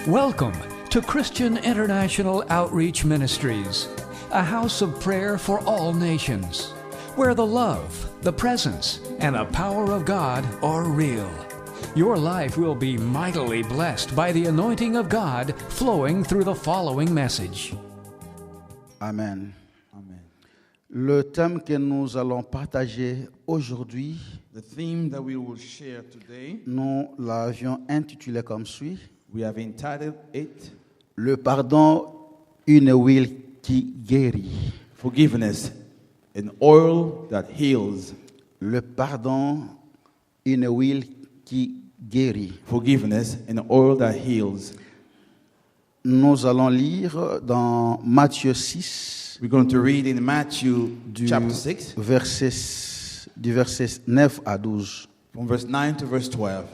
Welcome to Christian International Outreach Ministries, a house of prayer for all nations, where the love, the presence, and the power of God are real. Your life will be mightily blessed by the anointing of God flowing through the following message. Amen. Amen. Le thème que nous allons partager aujourd'hui, The theme that we will share today, nous l'avions intitulé comme suit: we have entitled it Le pardon, une huile qui guérit. Forgiveness, an oil that heals. Le pardon, une huile qui guérit. Forgiveness, an oil that heals. Nous allons lire dans Matthieu 6, We're going to read in Matthew chapter 6, du verset 9 à 12. from verse 9 to verse 12.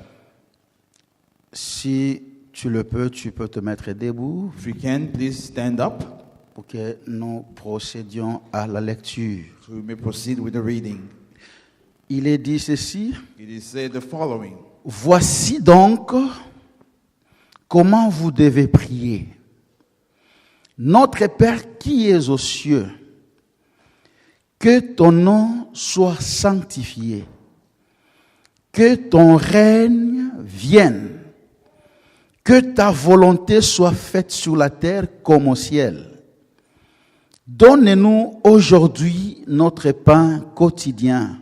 Si tu le peux, tu peux te mettre debout If you can, please stand up pour que nous procédions à la lecture. so we may proceed with the reading. Il est dit ceci: It is said the following. Voici donc comment vous devez prier. Notre Père qui es aux cieux, que ton nom soit sanctifié, que ton règne vienne, que ta volonté soit faite sur la terre comme au ciel. Donne-nous aujourd'hui notre pain quotidien.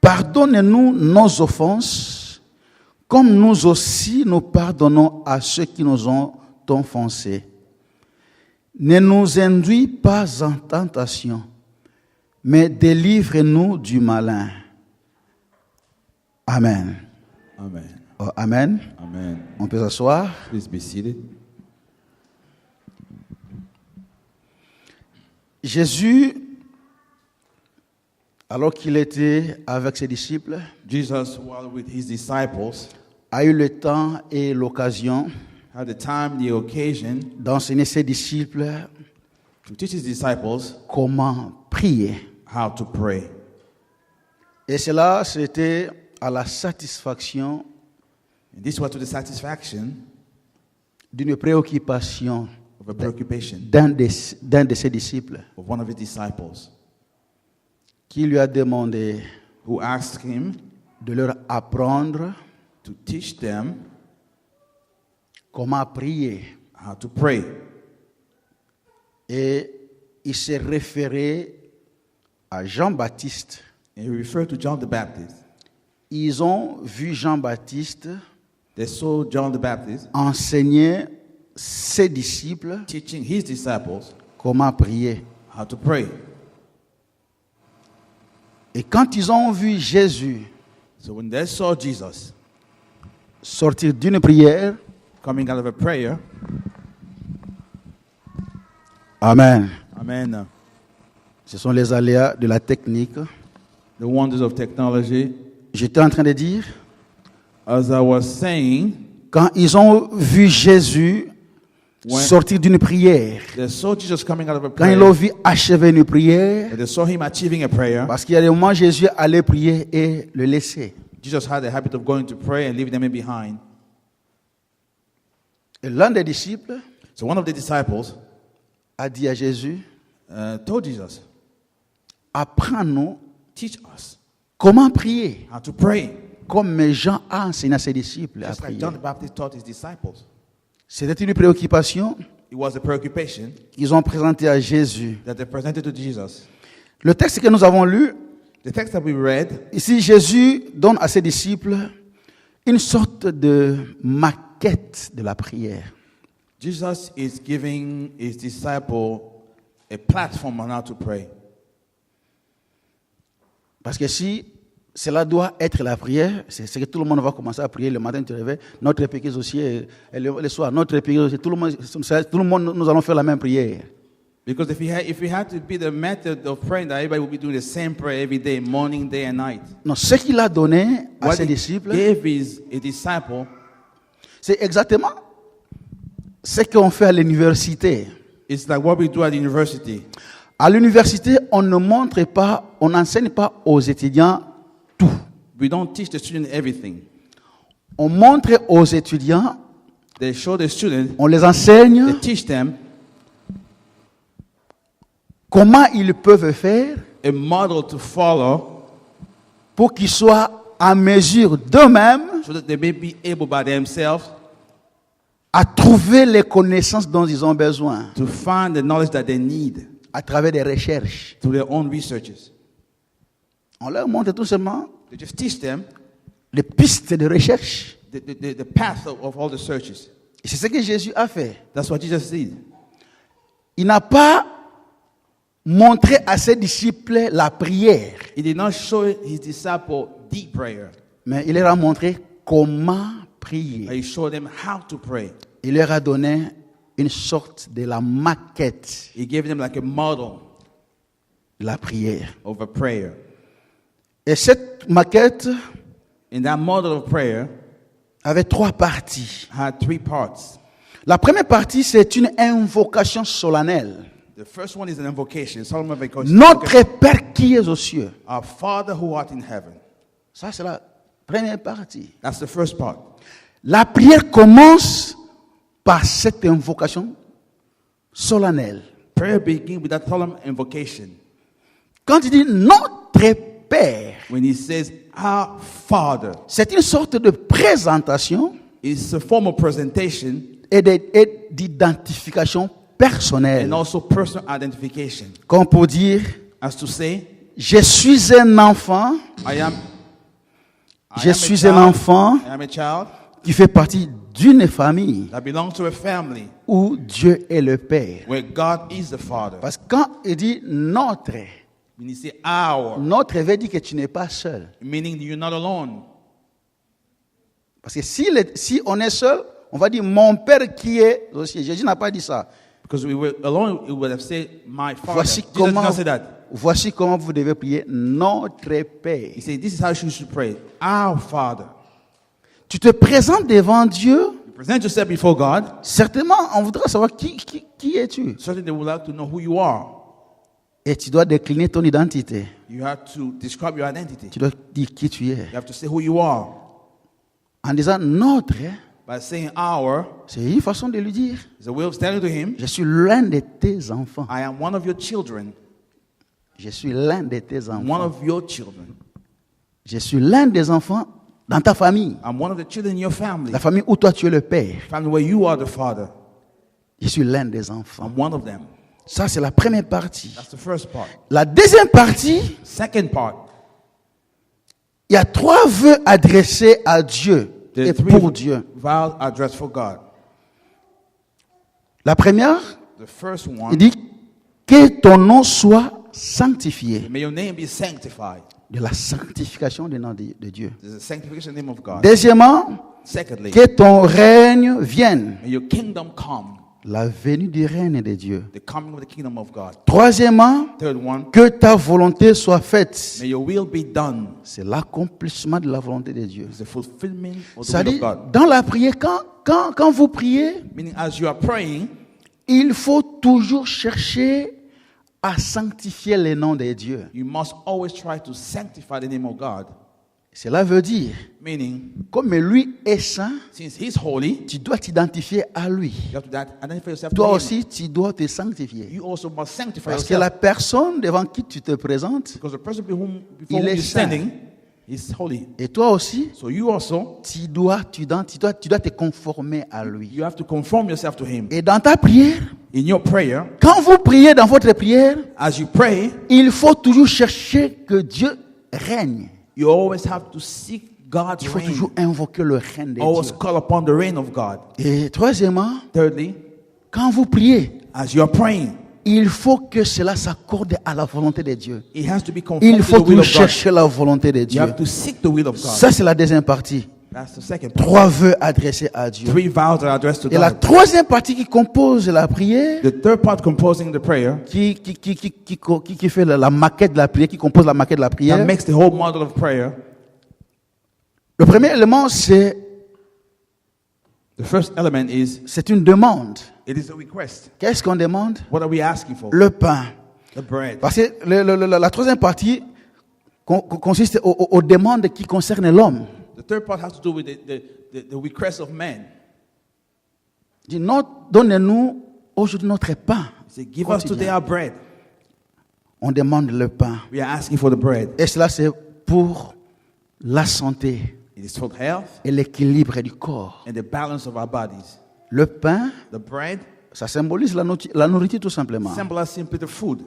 Pardonne-nous nos offenses, comme nous aussi nous pardonnons à ceux qui nous ont offensés. Ne nous induis pas en tentation, mais délivre-nous du malin. Amen. Amen. Oh, amen. Amen. On peut s'asseoir. Please be seated. Jésus, alors qu'il était avec ses disciples, Jesus, while with his disciples, a eu le temps et l'occasion had the time, the occasion d'enseigner ses disciples to teach his disciples comment prier. how to pray. Et cela, c'était à la satisfaction And this was to the satisfaction d'une préoccupation of a preoccupation d'un de ses disciples of one of his disciples, qui lui a demandé who asked him de leur apprendre to teach them comment prier. how to pray. Et il s'est référé à Jean-Baptiste. And he referred to John the Baptist. Ils ont vu Jean-Baptiste They saw John the Baptist enseigner ses disciples teaching his disciples comment prier. how to pray. Et quand ils ont vu Jésus So when they saw Jesus sortir d'une prière, coming out of a prayer, Amen. amen, Ce sont les aléas de la technique. the wonders of technology, J'étais en train de dire, as I was saying, quand ils ont vu Jésus When- sortir d'une prière, they saw Jesus coming out of a quand ils l'ont prayer, vu achever une prière, and they saw him achieving a prayer. parce qu'il y a des moments Jésus allait prier et le laisser. Jesus had the habit of going to pray and leaving them behind. Et l'un des disciples So one of the disciples a dit à Jésus, told Jesus, apprends-nous teach us comment prier, how to pray. comme Jean a enseigné à ses disciples à Just like prier. John the Baptist taught his disciples. C'était une préoccupation It was a preoccupation qu'ils ont présentée à Jésus. that they presented to Jesus. Le texte que nous avons lu, The text that we read, ici Jésus donne à ses disciples une sorte de maquette de la prière. Jesus is giving his disciple a platform on how to pray. Parce que si cela doit être la prière, c'est que tout le monde va commencer à prier le matin, tu te réveilles, notre prière aussi, et le soir, notre prière aussi, tout le monde, nous allons faire la même prière. Because if it had to be the method of praying, that everybody would be doing the same prayer every day, morning, day and night. Non, ce qu'il a donné à What ses he disciples, gave his disciple, c'est exactement ce qu'on fait à l'université. it's like what we do at university. À l'université, on ne montre pas, on n'enseigne pas aux étudiants tout. We don't teach the student everything. On montre aux étudiants, They show the students, on les enseigne they teach them comment ils peuvent faire a model to follow pour qu'ils soient en mesure d'eux-mêmes so that they may be able by themselves à trouver les connaissances dont ils ont besoin to find the knowledge that they need à travers des recherches. through their own researches. On leur montre tout simplement They just teach them les pistes de recherche. the path of all the searches. Et c'est ce que Jésus a fait. That's what Jesus did. Il n'a pas montré à ses disciples la prière, He did not show his disciple deep prayer. mais il leur a montré comment prier. He showed them how to pray. Il leur a donné une sorte de la maquette He gave them like a model de la prière. of a prayer. Et cette maquette And that model of prayer avait 3 parties. had 3 parts. La première partie, c'est une invocation solennelle. The first one is an invocation, solemn invocation. Notre Père qui es aux cieux. Our Father who art in heaven. Ça, c'est la première partie. That's the first part. La prière commence par cette invocation solennelle. Prayer begins with that solemn invocation. Quand il dit notre Père, When he says, Our Father, c'est une sorte de présentation it's a form of presentation et d'identification personnelle. and also personal identification. Comme pour dire, As to say, je suis un enfant, I am je suis un enfant I am a child qui fait partie d'une famille that belongs to a family où Dieu est le Père. where God is the Father. Parce que quand il dit notre, When he says our, notre veut dire que tu n'es pas seul. meaning you're not alone. Parce que si on est seul, on va dire mon Père qui est aussi. Jésus n'a pas dit ça. Because we were alone, we would have said, My Father. Voici Jesus did comment, not say that. voici comment vous devez prier notre Père. He said, This is how you should pray. Our Father. Tu te présentes devant Dieu. You present yourself before God. Certainement, on voudra savoir qui es-tu. Certainly they would like to know who you are. Et tu dois décliner ton identité. You have to describe your identity. Tu dois dire qui tu es. You have to say who you are. En disant notre, By saying our, c'est une façon de lui dire, it's a way of standing to him. je suis l'un de tes enfants. I am one of your children. Je suis l'un de tes I'm one enfants. of your children. Je suis l'un des enfants dans ta famille. I'm one of the children in your family. La famille où toi tu es le père. Family where you are the father. Je suis l'un des enfants. I'm one of them. Ça, c'est la première partie. That's the first part. La deuxième partie, Second part, il y a 3 vœux adressés à Dieu et the pour Dieu. vows addressed for God. La première, The first il one, dit que ton nom soit sanctifié. may your name be sanctified. De la sanctification du nom de Dieu. There's a sanctification name of God. Deuxièmement, Secondly, que ton règne vienne. may your kingdom come. La venue du règne de Dieu. The coming of the kingdom of God. Troisièmement, Third one, que ta volonté soit faite. may your will be done. C'est l'accomplissement de la volonté de Dieu. It's the fulfillment of the Ça will of dit, God. dans la prière, quand vous priez, Meaning, as you are praying, il faut toujours chercher à sanctifier le nom de Dieu. you must always try to sanctify the name of God. Cela veut dire, Meaning, comme lui est saint, since He's holy, tu dois t'identifier à lui. you have to identify yourself Toi to Him. aussi, tu dois te sanctifier. You also must sanctify Parce que yourself. la personne devant qui tu te présentes, Because the person before Il whom est you're saint. standing is holy. et toi aussi, So you also, tu dois te conformer à lui. you have to conform yourself to Him. Et dans ta prière, In your prayer, quand vous priez dans votre prière, as you pray, il faut toujours chercher que Dieu règne. you always have to seek God's Il faut reign. toujours invoquer le règne de Always Dieu. call upon the reign of God. Et troisièmement, Thirdly, quand vous priez, as you are praying, il faut que cela s'accorde à la volonté de Dieu. it has to be Il conformed to faut the will toujours of God. chercher la volonté de You Dieu. have to seek the will of God. Ça, c'est la deuxième partie. That's the second part. 3 vœux adressés à Dieu. 3 vows that are addressed to Et la God. troisième partie qui compose la prière, The third part composing the prayer, qui fait la maquette de la prière, qui compose la maquette de la that prière. makes the whole model of prayer. Le premier élément, c'est The first element is, une demande. it is a request. Qu'est-ce qu'on demande? What are we asking for? Le pain. The bread. Parce que la troisième partie consiste aux demandes qui concernent l'homme. The third part has to do with the request of men. Il dit, donnez-nous aujourd'hui notre pain. He said, give us today our bread. On demande le pain. We are asking for the bread. Et cela, c'est pour la santé It is for health et l'équilibre du corps. and the balance of our bodies. Le pain, The bread ça symbolise la nourriture tout simplement. symbolizes simply the food.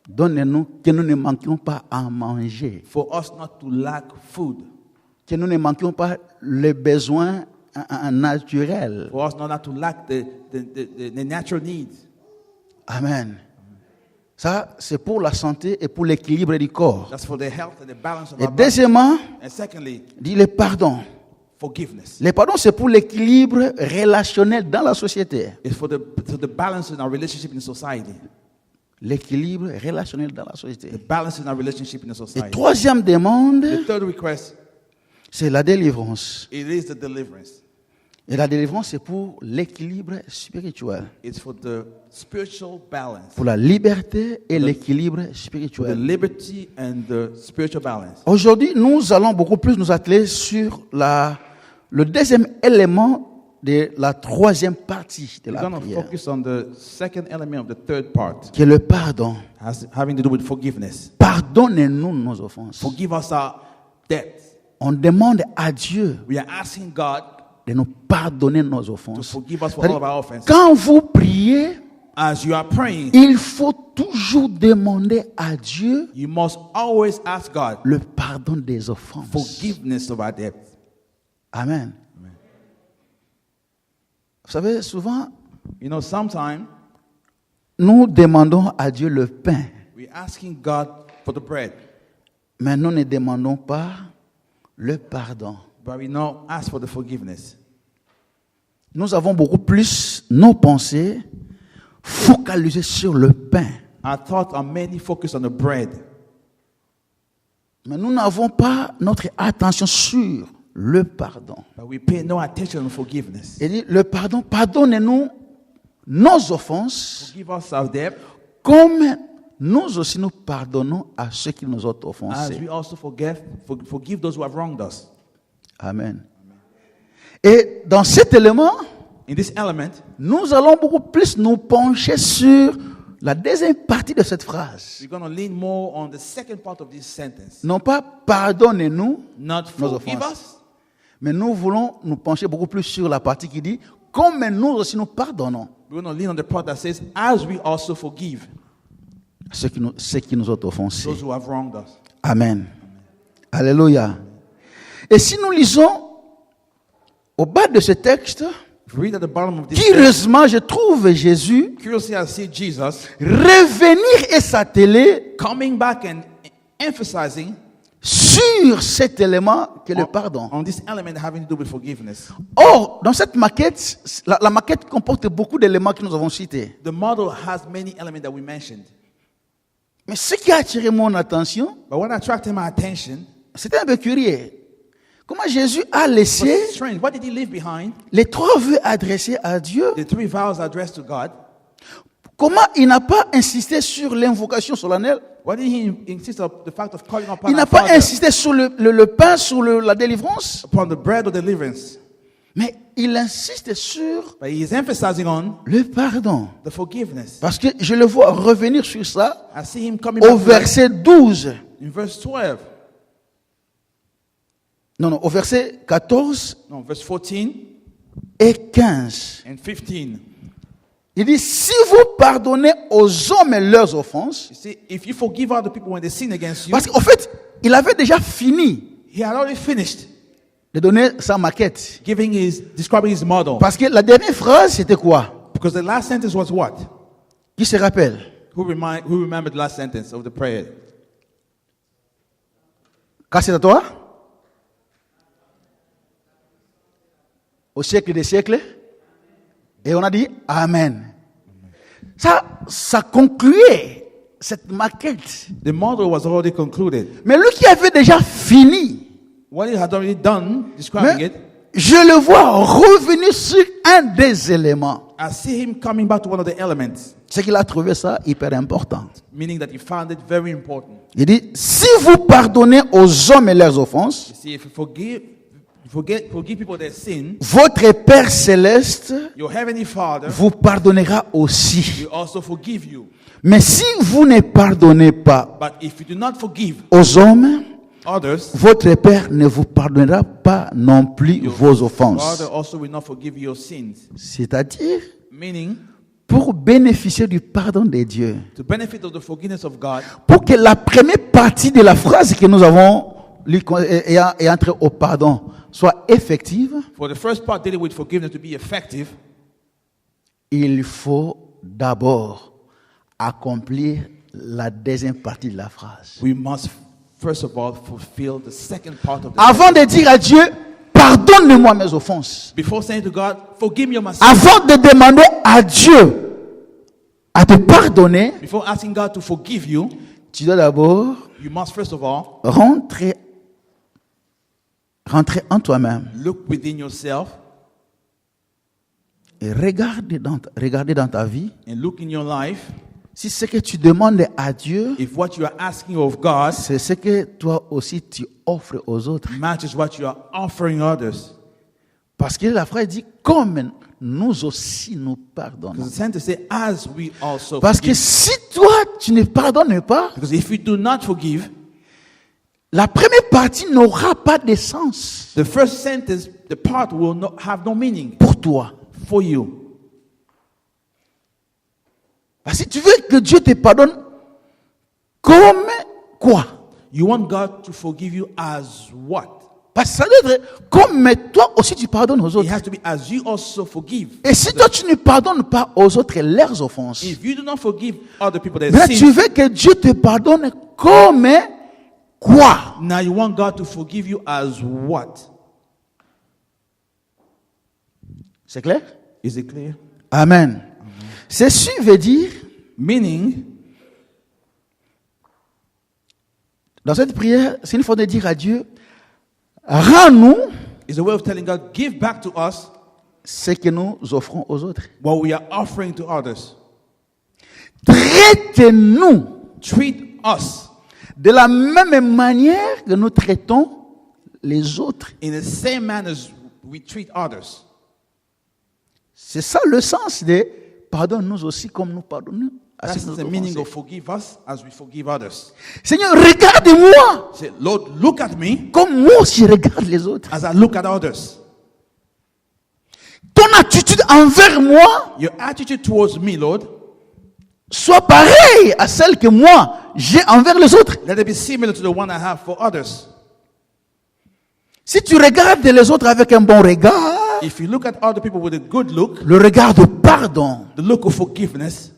Donnez-nous que nous ne manquions pas à manger. For us not to lack food. Que nous ne manquions pas les besoins naturels. For us not to lack the natural needs. Amen. Ça, c'est pour la santé et pour l'équilibre du corps. That's for the health and the balance of Et our bodies. deuxièmement, And secondly, dit le pardon. forgiveness. Le pardon, c'est pour l'équilibre relationnel dans la société. It's for the balance in our relationship in society. L'équilibre relationnel dans la société. The balance in our relationship in the Et society. troisième demande, The third request, c'est la délivrance. it is the deliverance. Et la délivrance, c'est pour l'équilibre spirituel. It's for the spiritual balance. Pour la liberté et l'équilibre For the spirituel. liberty and the spiritual balance. Aujourd'hui, nous allons beaucoup plus nous atteler sur le deuxième élément de la troisième partie de We're la going to prière, focus on the second element of the third part, qui est le pardon. having to do with forgiveness. Pardonnez-nous nos offenses. Forgive us our debts. On demande à Dieu We are asking God de nous pardonner nos to offenses. forgive us for all of our offenses. Quand vous priez, As you are praying, il faut toujours demander à Dieu you must always ask God le pardon des offenses. forgiveness of our debts. Amen. Vous savez, souvent, You know, sometimes nous demandons à Dieu le pain, we're asking God for the bread, mais nous ne demandons pas le pardon. but we don't ask for the forgiveness. Nous avons beaucoup plus nos pensées focalisées sur le pain, Our thoughts are mainly focused on the bread, mais nous n'avons pas notre attention sur le pardon. but we pay no attention on forgiveness. Il dit, le pardon, pardonnez-nous nos offenses, Forgive us our debt, comme nous aussi nous pardonnons à ceux qui nous ont as offensés. we also forgive those who have wronged us. Amen. Et dans cet élément, In this element, nous allons beaucoup plus nous pencher sur la deuxième partie de cette phrase. we're going to lean more on the second part of this sentence. Non pas pardonnez-nous, Not nos forgive offenses. us, mais nous voulons nous pencher beaucoup plus sur la partie qui dit comme nous aussi nous pardonnons we're going to lean on the part that says, as we also forgive ceux qui nous ont offensés. those who have wronged us. Amen. Alléluia. Et si nous lisons au bas de ce texte, If you read at the bottom of this text, curieusement, je trouve Jésus curiously I see Jesus revenir et s'atteler coming back and emphasizing sur cet élément que le pardon. on this element having to do with forgiveness. Or, dans cette maquette, la maquette comporte beaucoup d'éléments que nous avons cités. The model has many elements that we mentioned. Mais ce qui a attiré mon attention, But what attracted my attention c'était un peu curieux. Comment Jésus a was laissé strange. What did he leave behind? les trois vœux adressés à Dieu. The three vows addressed to God. Comment il n'a pas insisté sur l'invocation solennelle? Why did he insist on the fact of calling upon Il n'a our pas Father, insisté sur le pain, sur la délivrance? upon the bread of deliverance? Mais il insiste sur But he is emphasizing on le pardon. the forgiveness. Parce que je le vois revenir sur ça I see him coming au back to that verset 12. in verse 12. Non, au verset 14 No, verse 14 et 15. and 15. Il dit, si vous pardonnez aux hommes leurs offenses, You see, if you forgive other people when they sin against you, parce qu'en fait, il avait déjà fini he had already finished de donner sa maquette. describing his model. Parce que la dernière phrase, c'était quoi? Because the last sentence was what? Qui se rappelle? Who remembered the last sentence of the prayer? Quand c'est à toi? Au siècle des siècles. Et on a dit Amen. Ça concluait cette maquette. The model was already concluded. Mais lui qui avait déjà fini, What he had already done, describing mais it, je le vois revenir sur un des éléments. I see him coming back to one of the elements, C'est qu'il a trouvé ça hyper important. meaning that he found it very important. Il dit, si vous pardonnez aux hommes et leurs offenses, You see, if you forgive people their sin, votre Père céleste your heavenly Father vous pardonnera aussi. will also forgive you. Mais si vous ne pardonnez pas But if you do not forgive aux hommes, others, votre Père ne vous pardonnera pas non plus your vos offenses. Father also will not forgive your sins. C'est-à-dire, Meaning, pour bénéficier du pardon de Dieu, to benefit of the forgiveness of God, pour que la première partie de la phrase que nous avons lue et entrer au pardon soit effective, for the first part dealing with forgiveness to be effective, il faut d'abord accomplir la deuxième partie de la phrase. we must first of all fulfill the second part of the Avant de dire à Dieu, pardonne-moi mes offenses. Before saying to God, forgive me of my sins, Avant de demander à Dieu à te pardonner, before asking God to forgive you, tu dois d'abord you must first of all rentrer en toi-même look within yourself et regarder dans ta vie and look in your life si ce que tu demandes à Dieu, if what you are asking of God c'est ce que toi aussi tu offres aux autres. matches what you are offering others. Parce que la phrase dit comme nous aussi nous pardonnons. Because it's tend to say, as we also Parce que forgive. si toi tu ne pardonnes pas, Because if you do not forgive, la première partie n'aura pas de sens the first sentence, the part will not have no meaning pour toi. for you. Parce que tu veux que Dieu te pardonne comme quoi? You want God to forgive you as what? Parce que ça doit être comme toi aussi tu pardonnes aux It autres. has to be as you also forgive. Et si toi tu ne pardonnes pas aux autres leurs offenses, If you do not forgive other people their maintenant tu sins, veux que Dieu te pardonne comme quoi? now you want God to forgive you as what? C'est clair? Is it clear? Amen. Ceci veut dire, Meaning, dans cette prière, c'est une fois de dire à Dieu, rends-nous is a way of telling God, give back to us ce que nous offrons aux autres. what we are offering to others. Traite-nous Treat us de la même manière que nous traitons les autres. in the same manner as we treat others. C'est ça le sens de pardonne-nous aussi comme nous pardonnons à ceux That's qui nous the ont meaning offensés. of forgive us as we forgive others. Seigneur, regarde-moi Say, Lord, look at me comme moi aussi je regarde les autres. as I look at others. Ton attitude envers moi Your attitude towards me, Lord, soit pareille à celle que moi j'ai envers les autres. let it be similar to the one I have for others. Si tu regardes les autres avec un bon regard, If you look at other people with a good look, le regard de pardon, the look of forgiveness,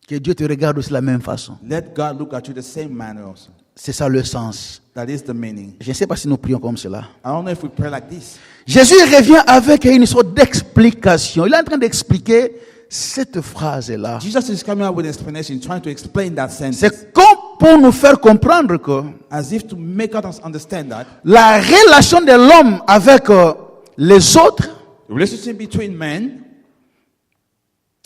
que Dieu te regarde aussi de la même façon. let God look at you the same manner also. C'est ça le sens. That is the meaning. Je ne sais pas si nous prions comme cela. I don't know if we pray like this. Jésus revient avec une sorte d'explication. Il est en train d'expliquer cette phrase-là. Jesus is coming out with an explanation, trying to explain that sentence. C'est comme pour nous faire comprendre que As if to make us understand that la relation de l'homme avec les autres, the relationship between men,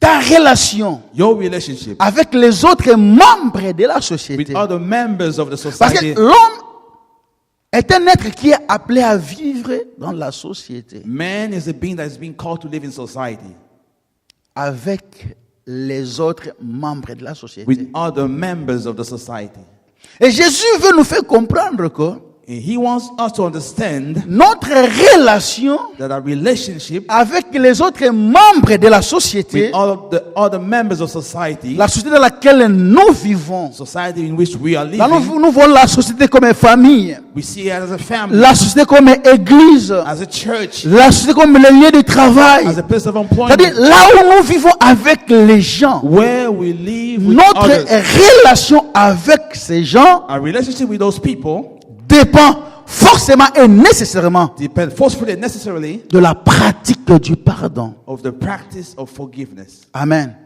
ta relation your relationship avec les autres membres de la with société. other members of the Parce society. que l'homme est un être qui est appelé à vivre dans la société Man is a being that is being called to live in society avec les autres membres de la société. with other members of the society. Et Jésus veut nous faire comprendre que And he wants us to understand notre relation that our relationship avec les autres membres de la société, with all of the other members of society, la société dans laquelle nous vivons, society in which we are là living, nous voyons la société comme une famille, we see it as a family, la société comme une église, as a church, la société comme le lieu de travail. as a place of C'est-à-dire employment, là où nous vivons avec les gens, where we live with notre others. relation avec ces gens Our relationship with those people dépend forcément et nécessairement depends forcefully and necessarily de la pratique du pardon. of the practice of forgiveness. Amen.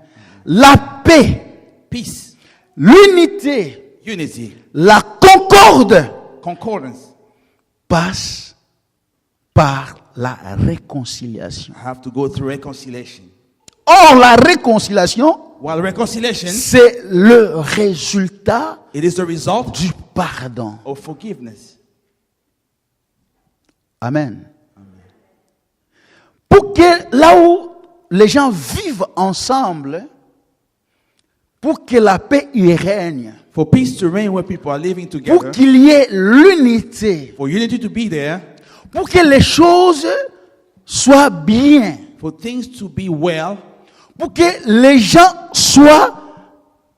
La paix, Peace, l'unité, unity, la concorde concordance passe par la réconciliation. I have to go through reconciliation. Or, la réconciliation, While reconciliation, c'est le résultat it is the result du pardon. of forgiveness. Amen. Pour que là où les gens vivent ensemble, pour que la paix y règne, For peace to reign where people are living pour together, qu'il y ait l'unité, for unity to be there, pour que les choses soient bien, for things to be well, pour que les gens soient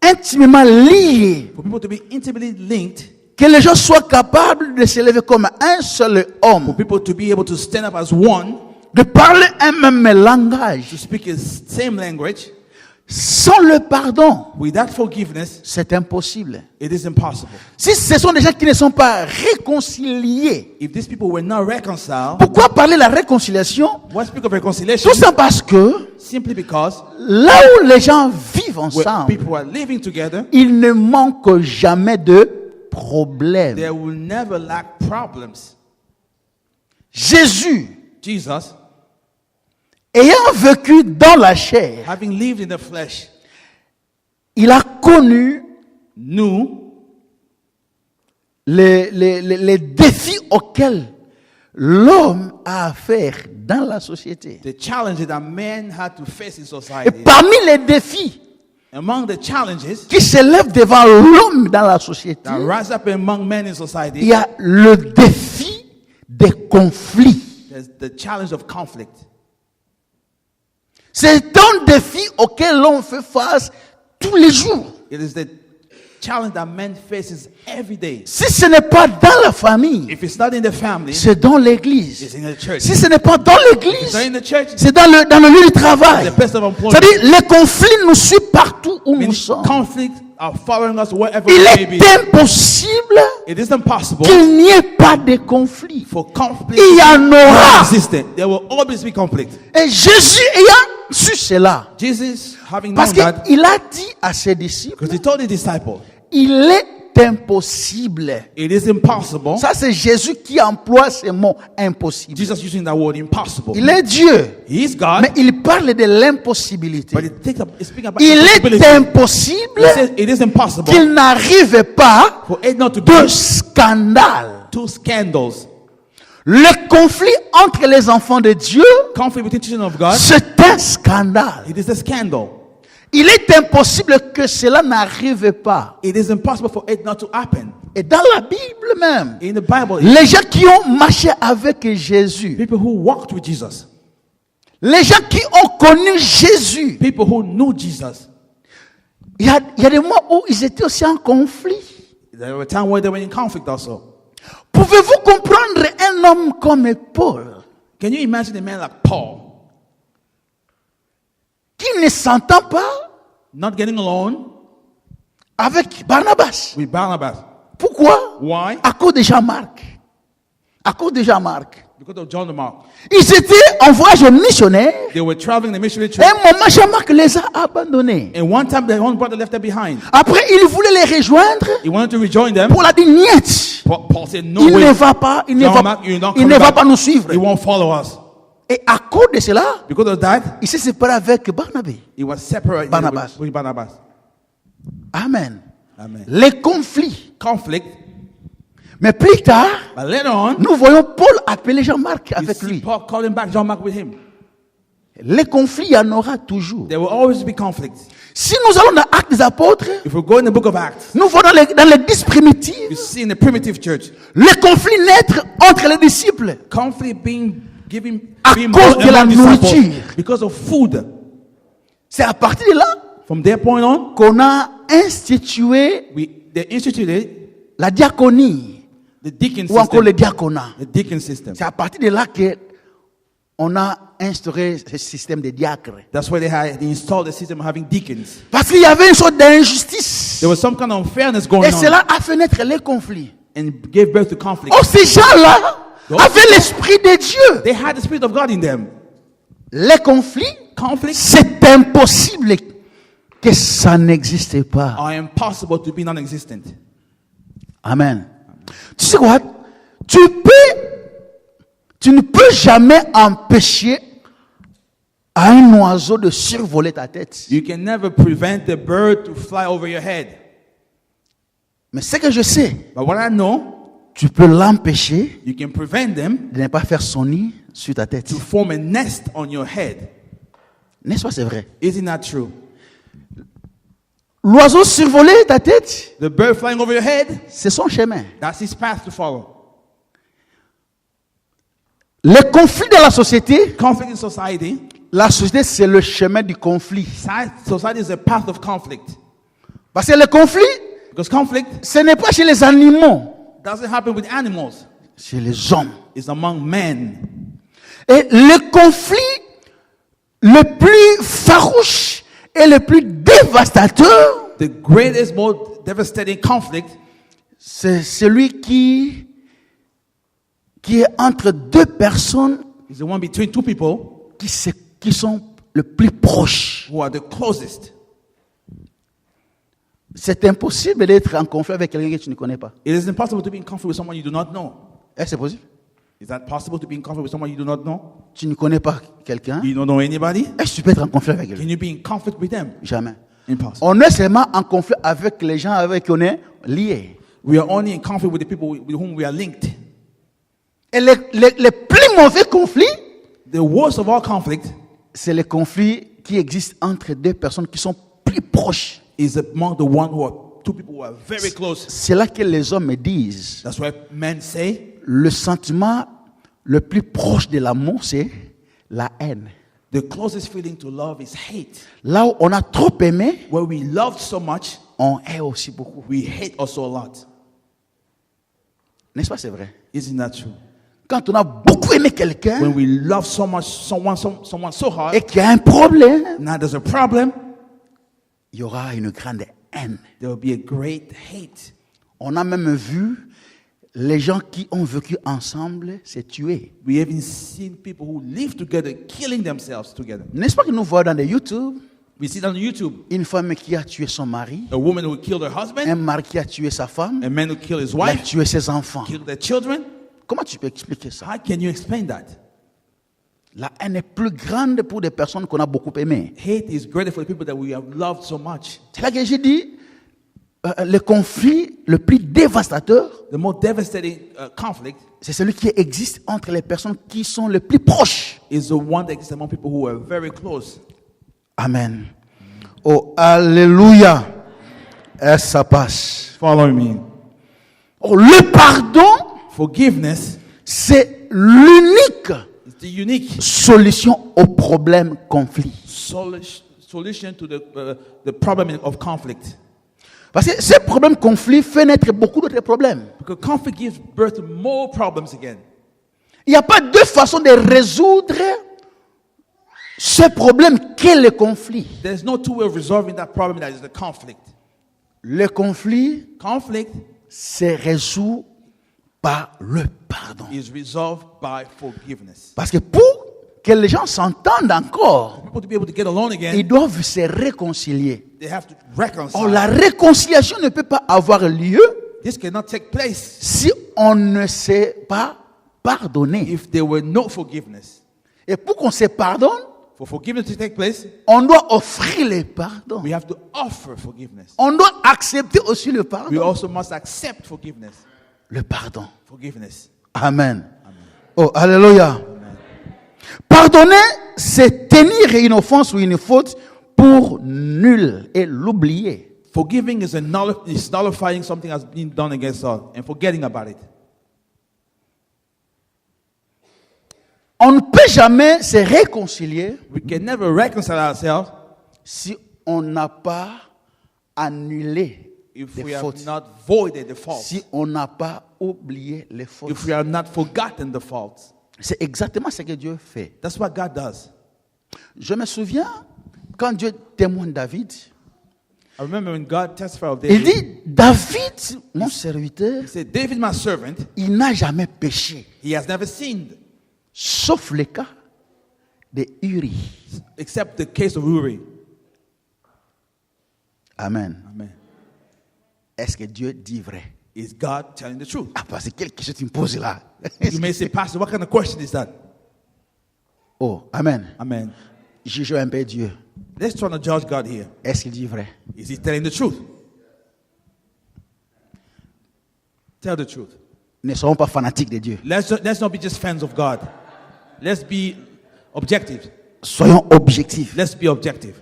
intimement liés, for people to be intimately linked, que les gens soient capables de s'élever comme un seul for homme, people to be able to stand up as one, de parler un même to langage. speak the same language. Sans le pardon, Without forgiveness, c'est impossible. it is impossible. Si ce sont des gens qui ne sont pas réconciliés, If these people were not reconciled, pourquoi parler de la réconciliation? why speak of reconciliation? Tout ça parce que Simply because là où les gens vivent where ensemble, people are living together, il ne manque jamais de problèmes. there will never lack problems. Jésus, Jesus, ayant vécu dans la chair, having lived in the flesh, il a connu knew les défis auxquels l'homme a affaire dans la société. the challenges that man had to face in Et society. parmi les défis Among the challenges qui s'élèvent devant l'homme dans la société, that rise up among men in il society, y a le défi des conflits. there's the challenge of conflict. C'est un défi auquel l'on fait face tous les jours. It is the challenge that man faces every day. Si ce n'est pas dans la famille, If it's not in the family, c'est dans l'église. it's in the church. Si ce n'est pas dans If it's l'église, not in the church, c'est dans le lieu du travail. the place of employment. C'est-à-dire, les conflits nous suivent partout où nous sommes. Conflicts are following us wherever Il we may est be. impossible It is impossible qu'il n'y ait pas de conflit. for conflict Il y en to aura. exist. There will always be conflict. Et Jésus ayant su cela, Jesus, having parce known that, qu'il a dit à ses disciples, because he told the disciples, il est impossible. it is impossible. Ça, c'est Jésus qui emploie ce mot impossible. Jesus using that word impossible. Il est Dieu, He is God, mais il parle de l'impossibilité. but he's speaking about Il impossibility. est impossible He says it is impossible qu'il n'arrive pas for it not to de be scandale. two scandals. Le conflit entre les enfants de Dieu, Conflict between children of God, c'est un scandale. it is a scandal. Il est impossible que cela n'arrive pas. It is impossible for it not to happen. Et dans la Bible même, In the Bible, les gens qui ont marché avec Jésus, people who walked with Jesus, les gens qui ont connu Jésus, people who knew Jesus, il y a des mois où ils étaient aussi en conflit. there were times where they were in conflict also. Pouvez-vous comprendre un homme comme Paul, Can you imagine a man like Paul qui ne s'entend pas not getting along avec Barnabas? with Barnabas? Pourquoi? Why? À cause de Jean-Marc. À cause de Jean-Marc. Because of John the Mark. Ils étaient en voyage missionnaire. They were traveling the missionary Et trip, un moment, Jean-Marc les a abandonnés. and one time the one brother left them behind. Après, il voulait les rejoindre He wanted to rejoin them. pour la dire niet. Paul said, "No Il way. ne va pas, il ne va, Jean-Marc, you're not il ne coming va back. pas nous suivre. He won't follow us." Et à cause de cela, Because of that, il s'est séparé avec Barnabé. he was separated Barnabas. with Barnabas. Amen. Amen. Les conflits. Conflict. Mais plus tard, But later on, nous voyons Paul appeler Jean-Marc you avec see lui. Paul calling back John-Mark with him. Les conflits, il y en aura toujours. There will always be conflict. Si nous allons dans Actes des Apôtres, If we go in the book of Acts, nous voyons dans l'église primitive, you see in the primitive church, les conflits naître entre les disciples. conflict being given À being cause born de la among disciples nourriture. because of food. C'est à partir de là From that point on, qu'on a institué they instituted la diaconie the deacon ou encore le system. diaconat. The deacon system. C'est à partir de là que on a instauré ce système de diacres. That's why they installed the system of having deacons. Parce qu'il y avait une sorte d'injustice. There was some kind of unfairness going Et on cela a fait naître les conflits. and gave birth to conflict. Oh, ces gens-là avaient l'esprit de Dieu. They had the Spirit of God in them. Les conflits, Conflicts c'est impossible que ça n'existe pas. are impossible to be non-existent. Amen. Tu sais quoi? Tu ne peux jamais empêcher à un oiseau de survoler ta tête. You can never prevent the bird to fly over your head. Mais ce que je sais, But what I know, tu peux l'empêcher you can prevent them de ne pas faire son nid sur ta tête. to form a nest on your head. N'est-ce pas, c'est vrai? Isn't that true? L'oiseau survoler ta tête, The bird flying over your head, c'est son chemin. that's his path to follow. Les conflits de la société, Conflict in society, la société c'est le chemin du conflit. society is a path of conflict. Parce que le conflit, Because conflict ce n'est pas chez les animaux, doesn't happen with animals. chez les hommes. It's among men. Et le conflit le plus farouche et le plus dévastateur, The greatest, most devastating conflict c'est celui qui est entre deux personnes is the one between two people qui sont le plus proches. who are the closest. C'est impossible d'être en conflit avec quelqu'un que tu ne connais pas. It is impossible to be in conflict with someone you do not know. Est-ce que c'est possible? Is that possible to be in conflict with someone you do not know? Tu ne connais pas quelqu'un. You don't know anybody? Est-ce que tu peux être en conflit avec Can lui? you be in conflict with them? Jamais. Impossible. On est seulement en conflit avec les gens avec qui on est liés. We are only in conflict with the people with whom we are linked. Et les plus mauvais conflits, The worst of all conflict c'est les conflits qui existent entre deux personnes qui sont plus proches. is among the one who are two people who are very close. C'est là que les hommes me disent, That's why men say le sentiment le plus proche de l'amour, c'est la haine. the closest feeling to love is hate. Là où on a trop aimé, Where we loved so much, on hait aussi beaucoup. we hate also a lot. N'est-ce pas, c'est vrai? Isn't that true? Quand on a beaucoup aimé quelqu'un When we love so much someone so hard, et qu'il y a un problème, now there's a problem, il y aura une grande haine. there will be a great hate. On a même vu les gens qui ont vécu ensemble se tuer. We even seen people who live together killing themselves together. N'est-ce pas que nous voyons dans les YouTube We see it on YouTube. une femme qui a tué son mari, A woman who killed her un husband, mari qui a tué sa femme, a man who killed his qui a wife, tué ses enfants. killed their children. Comment tu peux expliquer ça? How can you explain that? La haine est plus grande pour des personnes qu'on a beaucoup aimées. Hate is greater for the people that we have loved so much. C'est là que j'ai dit, le conflit le plus dévastateur, The most devastating conflict c'est celui qui existe entre les personnes qui sont les plus proches. is the one that exists among people who are very close. Amen. Oh, alléluia. Et ça passe. Follow me. Oh, le pardon, Forgiveness c'est l'unique is the unique solution au problème conflit. solution to the problem of conflict. Parce que ce problème conflit fait naître beaucoup d'autres problèmes. Because conflict gives birth to more problems again. Il n'y a pas deux façons de résoudre ce problème qu'est le conflit. There's no two way of resolving that problem that is the conflict. Le conflit Conflict se résout par le pardon. is resolved by forgiveness. Parce que pour que les gens s'entendent encore, People to be able to get along ils again, doivent se réconcilier. they have to reconcile. Or, la réconciliation ne peut pas avoir lieu This cannot take place si on ne sait pas pardonner. if there were no forgiveness. Et pour qu'on se pardonne, For forgiveness to take place, on doit offrir le pardon. we have to offer forgiveness. On doit accepter aussi le We pardon. also must accept forgiveness. Le pardon. Forgiveness. Amen. Oh, alléluia. Pardonner, c'est tenir une offense ou une faute pour nul et l'oublier. Forgiving is nullifying something that's been done against us and forgetting about it. On ne peut jamais se réconcilier We can never reconcile ourselves si on n'a pas annulé if les we have fautes, not voided the faults, si on n'a pas oublié les fautes. if we have not forgotten the faults. C'est exactement ce que Dieu fait. That's what God does. Je me souviens quand Dieu témoigne David, I remember when God testified of il David, dit, David, mon serviteur, he said, David, my servant, il n'a jamais péché, he has never sinned, sauf le cas de Uri. except the case of Uri. Amen. Amen. Est-ce que Dieu dit vrai? Is God telling the truth? Ah, parce que quelle question tu me poses là? You may say, Pastor, what kind of question is that? Oh, amen. Amen. Jugeons un peu Dieu. Let's try to judge God here. Est-ce qu'il dit vrai? Is he telling the truth? Tell the truth. Ne soyons pas fanatiques de Dieu. Let's not be just fans of God. Let's be objective. Soyons objectifs. Let's be objective.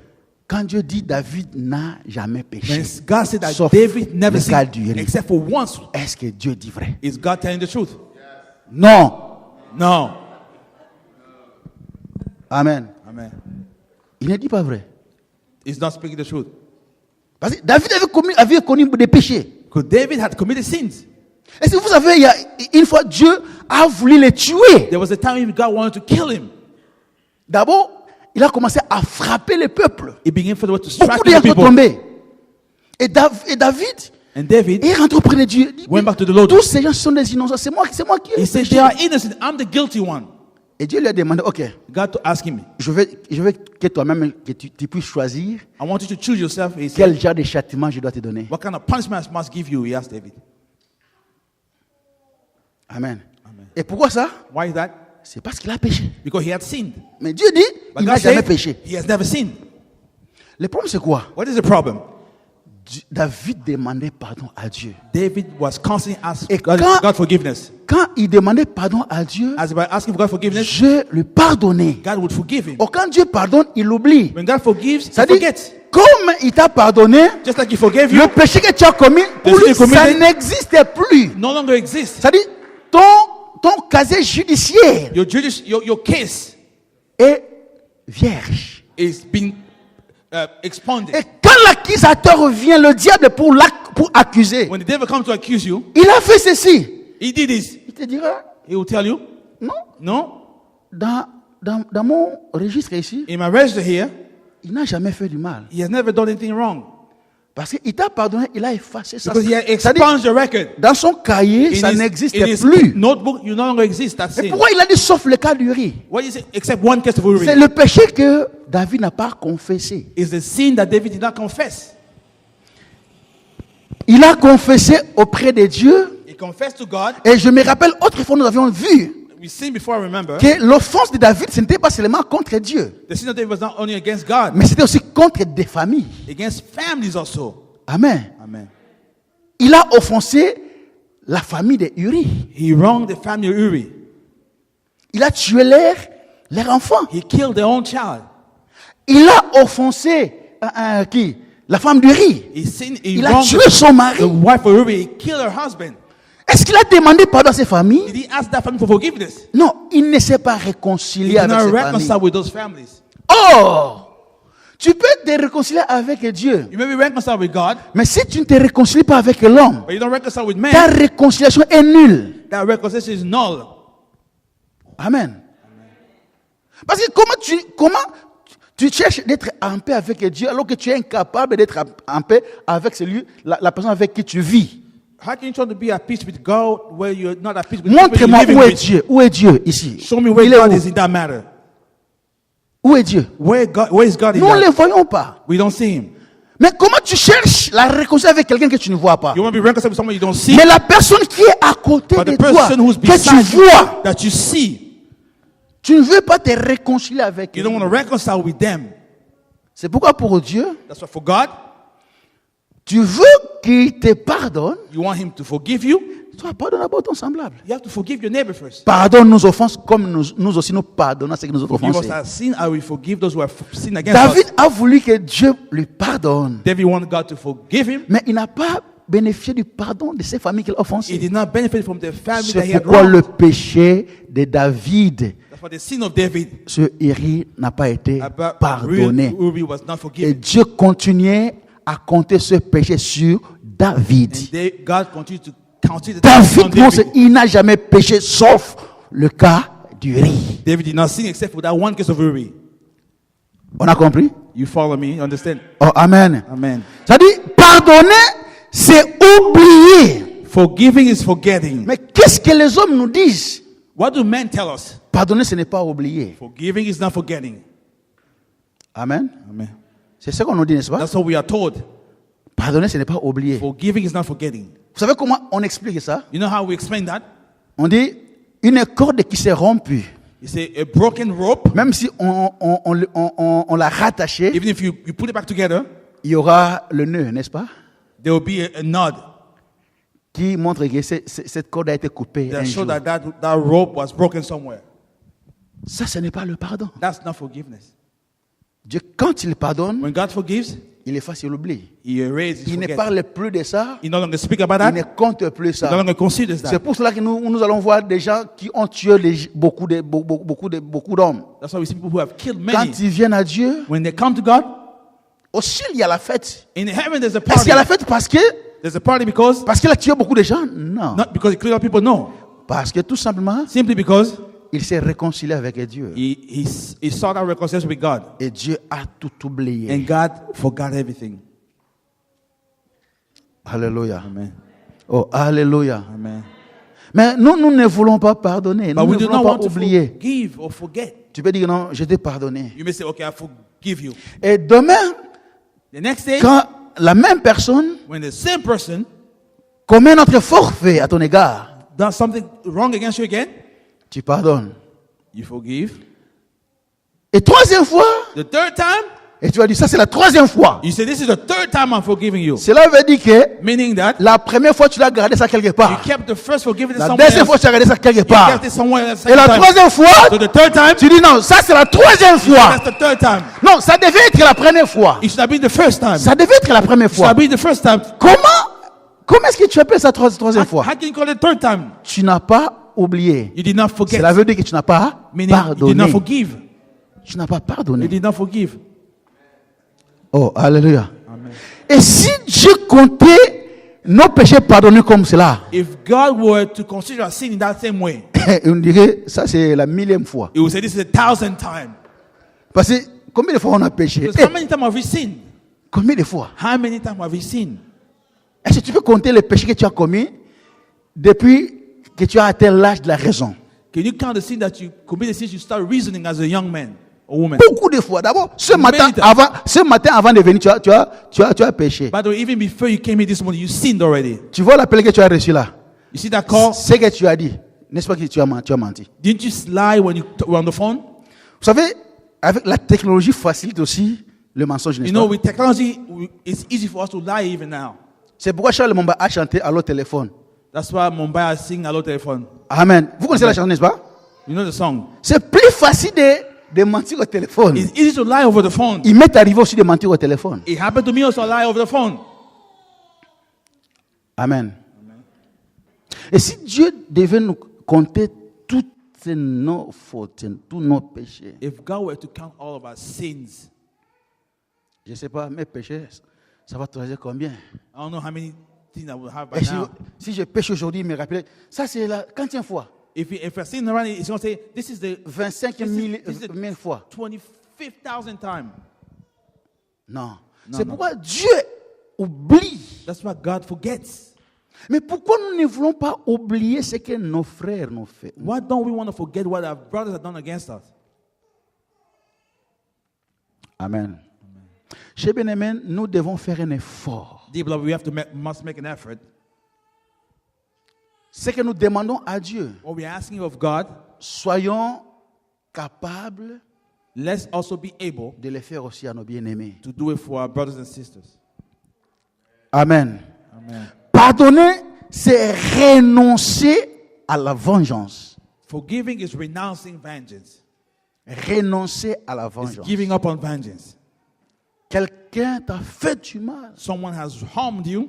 Quand Dieu dit David n'a jamais péché, When God said that sauf David never le cas sinned du riz, except for once, est-ce que Dieu dit vrai? is God telling the truth? Non. No. Amen. Amen. Il ne dit pas vrai. He's not speaking the truth. Parce que David avait connu des péchés. Because David had committed sins. Et si vous savez, il y a une fois, Dieu a voulu les tuer. There was a time when God wanted to kill him. D'abord, il a commencé à frapper le peuple. He began for the way to strike Beaucoup de the gens sont people. tombés. Et David And David est rentré auprès de Dieu. Il dit, went back to the Lord. tous ces gens sont des innocents. C'est moi qui ai He said, péché. they are innocent. I'm the guilty one. Et Dieu lui a demandé, ok, God to ask him, je veux que toi-même, que tu puisses choisir I want you to choose yourself. He said, quel genre de châtiment je dois te donner. what kind of punishment I must give you? He asked David. Amen. Et pourquoi ça? Why is that? C'est parce qu'il a péché. Because he had sinned. Mais Dieu dit, But il n'a God jamais said, péché. he has never sinned. Le problème, c'est quoi? What is the problem? David demandait pardon à Dieu. David was constantly asking Et God, quand- God forgiveness. Quand il demandait pardon à Dieu, As by asking for God forgiveness, Dieu lui pardonnait. God would forgive him. Or quand Dieu pardonne, il oublie. When God forgives, he Ça dit, forgets. comme il t'a pardonné, Just like he forgave you, le péché que tu as commis, pour sin lui, you ça committed- n'existe plus. no longer exists. Ça dit, ton casier judiciaire Your case est vierge. is being expanded. Et quand l'accusateur vient, le diable pour accuser, When the devil comes to accuse you, il a fait ceci. he did this. Il te dira, He will tell you, non, no, dans mon registre ici, in my register here, il n'a jamais fait du mal. he has never done anything wrong. Parce qu'il t'a pardonné, il a effacé ça. Because he has C'est-à-dire, expunged your record. dans son cahier, ça in n'existe his plus. notebook, you no longer exist. That's Et it. pourquoi il a dit sauf le cas du riz? What is it? Except one case of C'est Uri. le péché que David n'a pas confessé. Is the sin that David did not confess. Il a confessé auprès de Dieu. He confessed to God. Et je me rappelle, autrefois, nous avions vu We've seen before, I remember, que l'offense de David, ce n'était pas seulement contre Dieu, the sin of David was not only against God, mais c'était aussi contre des familles. against families also. Amen. Amen. Il a offensé la famille de Uri. He wronged the family of Uri. Il a tué leur enfant. He killed their own child. Il a offensé qui? La femme d'Uri. He sinned. He Il a wronged tué son the mari. wife of Uri. He killed her husband. Est-ce qu'il a demandé pardon à ses familles? Did he ask that family for forgiveness? Non, il ne s'est pas He réconcilié did avec not ses reconcile familles. with those families. Oh! Tu peux te réconcilier avec Dieu. You may be reconciled with God, Mais si tu ne te réconcilies pas avec l'homme, but you don't reconcile with ta man. réconciliation est nulle. That reconciliation is null. Amen. Parce que comment tu cherches d'être en paix avec Dieu alors que tu es incapable d'être en paix avec la personne avec qui tu vis? How can you try to be at peace with God where you're not at peace with people Montre-moi you're living où est with? Dieu. Où est Dieu ici? Show me where Il est God où? is in that matter. Où est Dieu? Where is God in Nous ne that? le voyons pas. We don't see him. Mais comment tu cherches la réconciliation avec quelqu'un que tu ne vois pas? You want to be reconciled with someone you don't see, Mais la personne qui est à côté but de the toi, person who's que tu beside you vois, that you see, tu ne veux pas te réconcilier avec you lui. don't want to reconcile with them. C'est pourquoi pour Dieu, That's why for God, tu veux qu'il te pardonne, you want him to forgive you. toi pardonne d'abord ton semblable. You have to forgive your neighbor first. Pardonne nos offenses comme nous aussi nous pardonnons ceux qui nous ont Forgive us offensés. our sin, and we forgive those who have sinned against David us. a voulu que Dieu lui pardonne, David wanted God to forgive him. mais il n'a pas bénéficié du pardon de ses familles qu'il a He offensées. did not benefit from the family that he C'est had pourquoi le wronged. péché de David, That's why the sin of David ce Uri, n'a pas été about pardonné. Uri was not Et forgiven. Dieu continuait à compter ce péché sur David. And God continued to count it on David, David. il n'a jamais péché sauf le cas d'Uri. David did not sin except for that one case of Uri. On a compris? You follow me? You understand? Oh, amen. Amen. Ça dit, pardonner, c'est oublier. Forgiving is forgetting. Mais qu'est-ce que les hommes nous disent? What do men tell us? Pardonner, ce n'est pas oublier. Forgiving is not forgetting. Amen. Amen. C'est ce qu'on nous dit, n'est-ce pas? That's what we are told. Pardonner, ce n'est pas oublier. Forgiving is not forgetting. Vous savez comment on explique ça? You know how we explain that? On dit une corde qui s'est rompue. You say a broken rope, Même si on l'a rattachée, even if you put it back together, il y aura le nœud, n'est-ce pas? there will be a knot Qui montre que cette corde a été coupée un that shows jour. that rope was broken somewhere. Ça, ce n'est pas le pardon. That's not forgiveness. Dieu, quand il pardonne, When God forgives, il efface, il oublie. He erases, Il ne forgets. parle plus de ça, He no longer speak about il ne that. compte plus He no ça. longer considers C'est that. pour cela que nous allons voir des gens qui ont tué beaucoup d'hommes. That's why we see people who have killed Quand many. ils viennent à Dieu, When they come to God, au ciel, il y a la fête. in heaven there's a Est-ce party. qu'il y a la fête parce qu'il a tué beaucoup de gens? Non. Not because he killed other people, no. Parce que tout simplement, Simply because il s'est réconcilié avec Dieu. he sought out reconciliation with God. Et Dieu a tout oublié. And God forgot everything. Alléluia. Amen. Oh, alléluia. Amen. Mais nous ne voulons pas pardonner. But Nous we ne do not voulons want pas to oublier. forgive or forget. Tu peux dire non, je t'ai pardonné. You may say, okay, I forgive you. Et demain, The next day, quand la même personne when the same person commet notre forfait à ton égard, does something wrong against you again, tu pardonnes. you forgive. Et troisième fois, The third time, et tu vas dire, ça c'est la troisième fois. you say, this is the third time I'm forgiving you. Cela veut dire que Meaning that la première fois, tu l'as gardé ça quelque you part. kept the first forgiveness La somewhere deuxième fois, else. tu as gardé ça quelque You part. kept it somewhere else. Et la Second time. troisième fois, So the third time, tu dis non, ça c'est la troisième fois. that's the third time. Non, ça devait être la première fois. It should have been the first time. It Ça devait être la première should fois. have been the first time. Comment est-ce que tu appelles ça troisième fois? How can you call it third time? Tu n'as pas oublié. You did not forget. Cela veut dire que tu n'as pas Meaning you did not pardonné. forgive. Tu n'as pas You pardonné. did not forgive. Oh, alléluia. Amen. Et si Dieu comptait nos péchés pardonnés comme cela, If God were to consider our sin in that same way, on dirait ça c'est la millième fois. He would say this is 1,000 times. Parce que combien de fois on a péché? Because how many times have we sinned? Combien de fois? How many times have we sinned? Est-ce que tu peux compter les péchés que tu as commis depuis que tu as atteint l'âge de la raison? Can you count the sin that you committed since you started reasoning as a young man or woman? Beaucoup de fois. D'abord, ce matin Many avant de venir, tu as péché. By the way, even before you came here this morning, you sinned already. Tu vois l'appel que tu as reçu là? You see that call? C'est que tu as dit. N'est-ce pas que tu as menti? Didn't you lie when you were on the phone? Vous savez, avec la technologie facilite aussi le mensonge, You n'est-ce know, pas? with technology, it's easy for us to lie even now. C'est pourquoi Charles Momba a chanté à l'autre téléphone. That's why Mumbai is singing Hello Telephone. Amen. Vous connaissez la chanson, n'est-ce pas? You know the song. C'est plus facile de mentir au téléphone. It's easy to lie over the phone. Il m'est arrivé aussi de mentir au téléphone. It happened to me also, I lie over the phone. Amen. Et si Dieu devait nous compter toutes nos fautes, tous nos péchés, If God were to count all of our sins, je ne sais pas, mes péchés, ça va traduire combien? I don't know how many things I will have by Et now. si je pêche aujourd'hui, me rappeler, ça c'est la quantième fois? If I sin around, it's going to say, this is the 25 000 fois. 25,000 times. Non. Non, C'est non. pourquoi Dieu oublie. That's why God forgets. Mais pourquoi nous ne voulons pas oublier ce que nos frères nous fait? Why don't we want to forget what our brothers have done against us? Amen. Chez Bien-Aimé, nous devons faire un effort. Dear beloved, we have to must make an effort. Ce que nous demandons à Dieu, What we're asking of God, soyons capables let's also be able de le faire aussi à nos bien-aimés. to do it for our brothers and sisters. Amen. Amen. Pardonner, c'est renoncer à la vengeance. Forgiving is renouncing vengeance. Renoncer à la It's vengeance. giving up on vengeance. Quelqu'un t'a fait du mal. Someone has harmed you.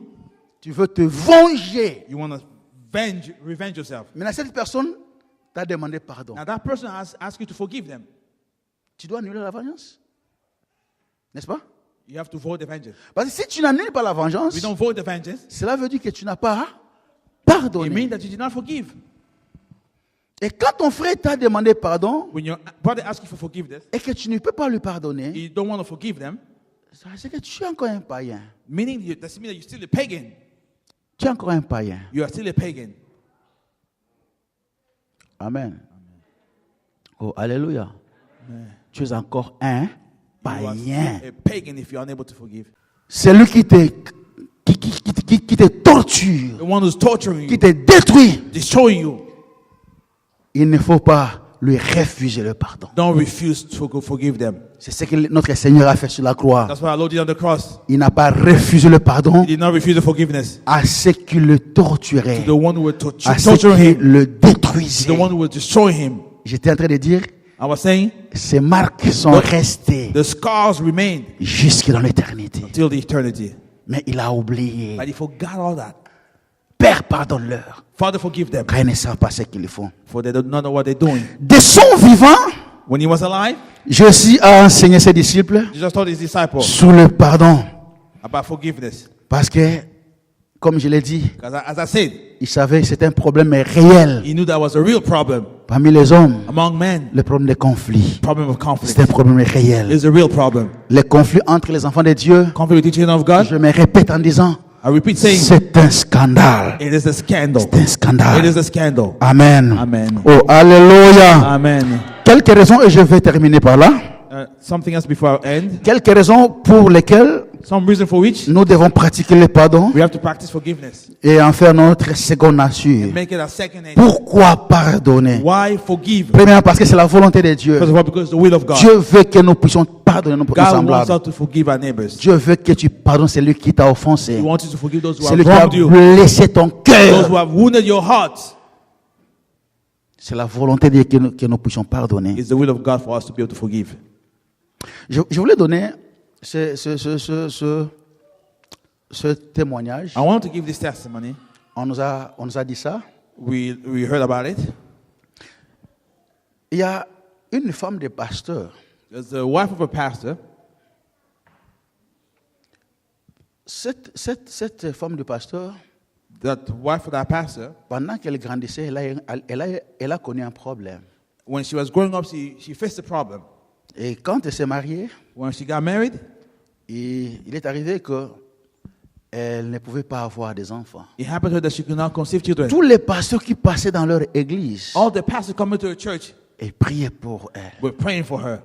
Tu veux te venger. You want to revenge yourself. Maintenant, cette personne t'a demandé pardon. Now that person has asked you to forgive them. Tu dois annuler la vengeance. N'est-ce pas? You have to void the vengeance. Parce que si tu n'annules pas la vengeance, We don't void the vengeance. cela veut dire que tu n'as pas It pardonné. means that you did not forgive. Et quand ton frère t'a demandé pardon When your brother asks you for forgiveness, et que tu ne peux pas lui pardonner, you don't want to forgive them, c'est que tu es encore un païen. meaning that you're still a pagan. Tu es encore un païen. You are still a pagan. Amen. Oh, alléluia. Tu es encore un You are païen. still a pagan if you're unable to forgive. Celui qui te torture, the one who's torturing qui you, te détruit, destroying you, il ne faut pas lui refuser le pardon. don't refuse to forgive them. C'est ce que notre Seigneur a fait sur la croix. That's what our Lord did on the cross. Il n'a pas refusé le pardon He did not refuse the forgiveness à ceux qui le torturaient, to the one who were à ceux torturing qui him, le to the détruisaient. one who was destroying him. J'étais en train de dire, I was saying, ces marques sont restées the scars remained jusque dans l'éternité. till the eternity. Mais il a oublié. But he forgot all that. Père, pardonne-leur, Father, forgive them, car ils ne savent pas ce qu'ils font. for they do not know what they're doing. De son vivant, When he was alive, Jésus a enseigné ses disciples Jesus told his disciples sur le pardon. about forgiveness. Parce que, comme je l'ai dit, Because as I said, il savait que c'était un problème réel. he knew that was a real problem Parmi les hommes, among men. le problème des conflits, Problem of conflict c'est un problème réel. is a real problem. Les conflits entre les enfants de Dieu, Conflict with the children of God, je me répète en disant, I repeat saying, c'est un scandale. it is a scandal. C'est un scandale. It is a scandal. Amen. Amen. Oh, alléluia. Amen. Quelques raisons, et je vais terminer par là. Something else before I end. Quelques raisons pour lesquelles Some reason for which nous devons pratiquer le pardon we have to practice forgiveness. et en faire notre seconde nature. Make it a second nature. Pourquoi pardonner? Why forgive? Premièrement, parce que c'est la volonté de Dieu. First of all, because it's the will of God. Dieu veut que nous puissions pardonner nos God wants semblables. us to forgive our neighbors. Dieu veut que tu pardonnes celui qui t'a He offensé, wants you to forgive those who have celui qui a wronged you, blessé ton those who cœur. have wounded your heart. C'est la volonté de Dieu que nous puissions pardonner. It's the will of God for us to be able to forgive. Je voulais donner ce témoignage. I want to give this testimony. On nous a dit ça. We heard about it. Il y a une femme de pasteur. There's the wife of a pastor. Cette femme de pasteur, That wife of that pastor, pendant qu'elle grandissait, elle a connu un problème. when she was growing up, she faced a problem. Et quand elle s'est mariée, When she got married, il est arrivé que elle ne pouvait pas avoir des enfants. it happened to her that she could not conceive children. Tous les pasteurs qui passaient dans leur église All the pastors coming to the church et priaient pour elle. were praying for her.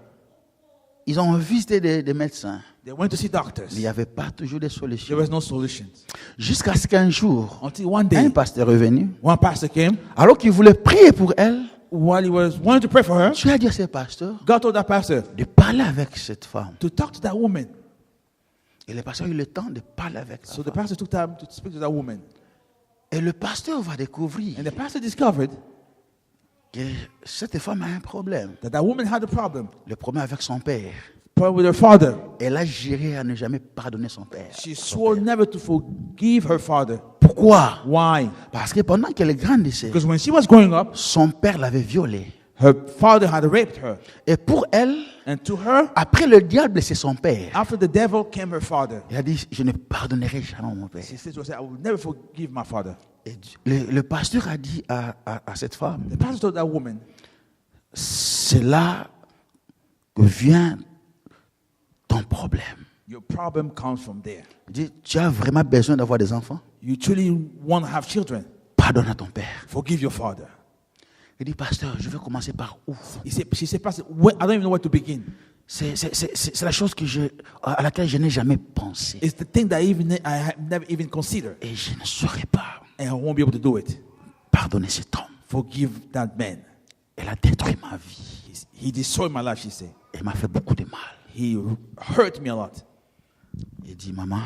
Ils ont visité des médecins. They went to see doctors. Mais il n'y avait pas toujours de There solution. was no solutions. Jusqu'à ce qu'un jour, Until one un day, pasteur est venu. one pastor came. Alors qu'il voulait prier pour elle, While he was wanting to pray for her, Dieu a dit à ce pasteur God told that pastor de parler avec cette femme. to talk to that woman. Et le pasteur a eu le temps de parler avec So elle. the pastor took time to speak to that woman. Et le pasteur va découvrir And the pastor discovered que cette femme a un problème. that that woman had a problem. Le problème avec son père. Problem with her father. Elle a juré à ne jamais pardonner son père. She swore never to forgive her father. Pourquoi? Why? Parce que pendant qu'elle grandissait, Because when she was growing up, son père l'avait violée. her father had raped her. Et pour elle, And to her, après le diable, c'est son père. after the devil came her father. Elle a dit, je ne pardonnerai jamais mon père. She said to herself, I will never forgive my father. Et le pasteur a dit à cette femme, The pastor told that woman, c'est là que vient ton problème. your problem comes from there. Il dit, tu as vraiment besoin d'avoir des enfants? You truly want to have children. Pardonne à ton père. Forgive your father. Il dit, pasteur, je vais commencer par où? She said, Pastor, I don't even know where to begin. C'est la chose à laquelle je n'ai jamais pensé. It's the thing that I have never even considered. Et je ne saurais pas And I won't be able to do it. pardonner cet homme. Forgive that man. Elle a détruit ma vie. He destroyed my life, she said. Elle m'a fait beaucoup de mal. He hurt me a lot. Il dit, maman,